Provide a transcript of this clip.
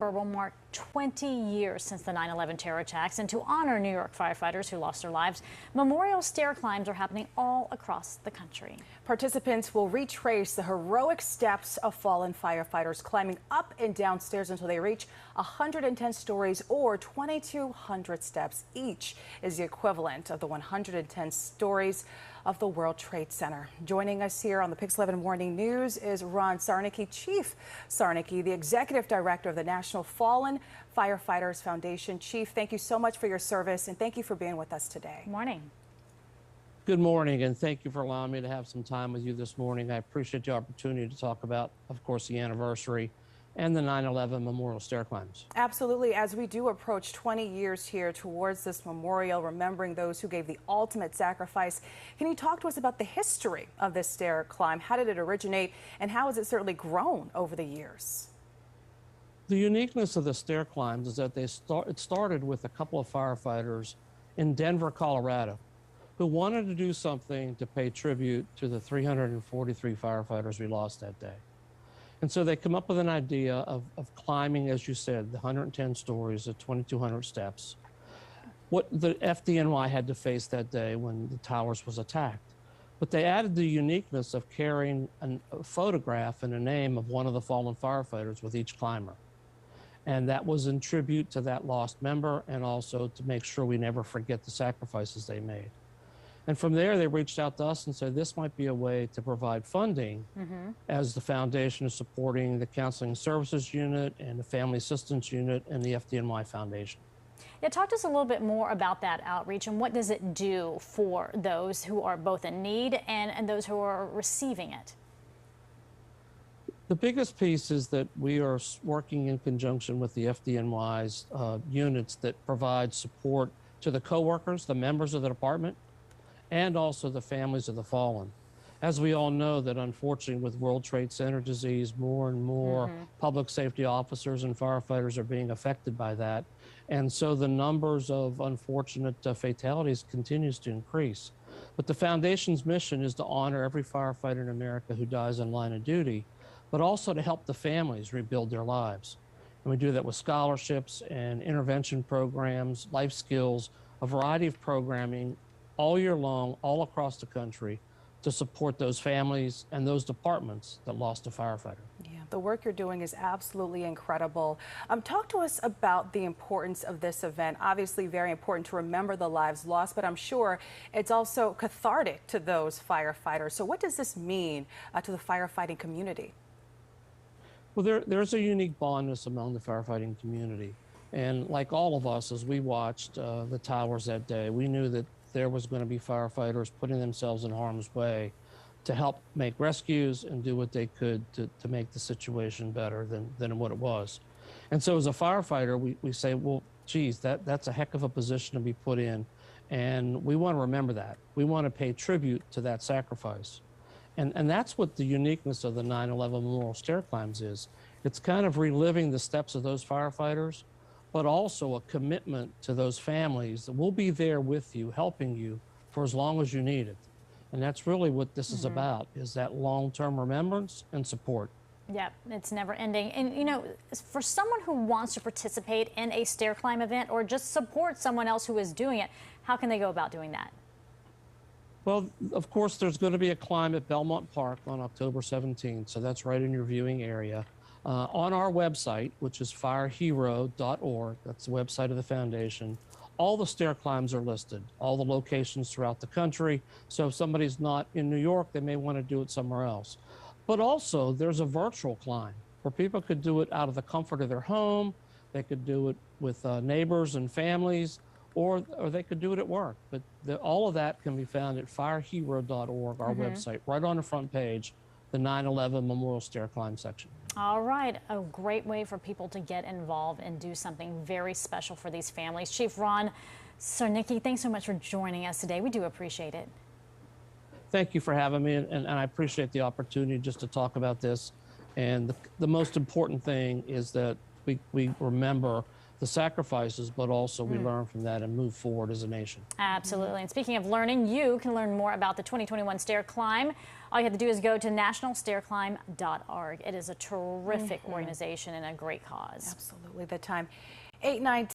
Will mark 20 years since the 9/11 terror attacks, and to honor New York firefighters who lost their lives, Memorial Stair Climbs are happening all across the country. Participants will retrace the heroic steps of fallen firefighters, climbing up and down stairs until they reach 110 stories or 2,200 steps. Each is the equivalent of the 110 stories of the World Trade Center. Joining us here on the Pix 11 Morning News is Ron Siarnicki. Chief Siarnicki, the Executive Director of the National Fallen Firefighters Foundation. Chief, thank you so much for your service, and thank you for being with us today. Good morning. Good morning, and thank you for allowing me to have some time with you this morning. I appreciate the opportunity to talk about, of course, the anniversary and the 9/11 Memorial Stair Climbs. Absolutely. As we do approach 20 years here towards this memorial, remembering those who gave the ultimate sacrifice, can you talk to us about the history of this stair climb? How did it originate, and how has it certainly grown over the years? The uniqueness of the stair climbs is that it started with a couple of firefighters in Denver, Colorado, who wanted to do something to pay tribute to the 343 firefighters we lost that day. And so they come up with an idea of climbing, as you said, the 110 stories at 2,200 steps. What the FDNY had to face that day when the towers was attacked. But they added the uniqueness of carrying a photograph and a name of one of the fallen firefighters with each climber. And that was in tribute to that lost member, and also to make sure we never forget the sacrifices they made. And from there, they reached out to us and said this might be a way to provide funding as the foundation is supporting the Counseling Services Unit and the Family Assistance Unit and the FDNY Foundation. Yeah, talk to us a little bit more about that outreach and what does it do for those who are both in need and those who are receiving it? The biggest piece is that we are working in conjunction with the FDNY's units that provide support to the coworkers, the members of the department, and also the families of the fallen. As we all know, that unfortunately with World Trade Center disease, more and more public safety officers and firefighters are being affected by that. And so the numbers of unfortunate fatalities continues to increase. But the foundation's mission is to honor every firefighter in America who dies in line of duty, but also to help the families rebuild their lives. And we do that with scholarships and intervention programs, life skills, a variety of programming all year long, all across the country, to support those families and those departments that lost a firefighter. Yeah, the work you're doing is absolutely incredible. Talk to us about the importance of this event. Obviously very important to remember the lives lost, but I'm sure it's also cathartic to those firefighters. So what does this mean to the firefighting community? Well, there's a unique bondness among the firefighting community. And like all of us, as we watched the towers that day, we knew that there was going to be firefighters putting themselves in harm's way to help make rescues and do what they could to make the situation better than what it was. And so as a firefighter, we say, well, geez, that's a heck of a position to be put in. And we want to remember that. We want to pay tribute to that sacrifice. And that's what the uniqueness of the 9/11 Memorial Stair Climbs is. It's kind of reliving the steps of those firefighters, but also a commitment to those families that will be there with you, helping you for as long as you need it. And that's really what this is about, is that long-term remembrance and support. Yeah, it's never ending. And you know, for someone who wants to participate in a stair climb event or just support someone else who is doing it, how can they go about doing that? Well, of course, there's going to be a climb at Belmont Park on October 17th, so that's right in your viewing area. On our website, which is firehero.org, that's the website of the foundation, all the stair climbs are listed, all the locations throughout the country. So if somebody's not in New York, they may want to do it somewhere else. But also, there's a virtual climb where people could do it out of the comfort of their home. They could do it with neighbors and families, or they could do it at work. But all of that can be found at firehero.org, our website, right on the front page, the 9/11 Memorial Stair Climb section. All right, a great way for people to get involved and do something very special for these families. Chief Ron Siarnicki, thanks so much for joining us today. We do appreciate it. Thank you for having me, and I appreciate the opportunity just to talk about this. And the most important thing is that we remember the sacrifices, but also we learn from that and move forward as a nation. Absolutely. And speaking of learning, you can learn more about the 2021 Stair Climb. All you have to do is go to nationalstairclimb.org. It is a terrific organization and a great cause. Absolutely. The time, 8:19.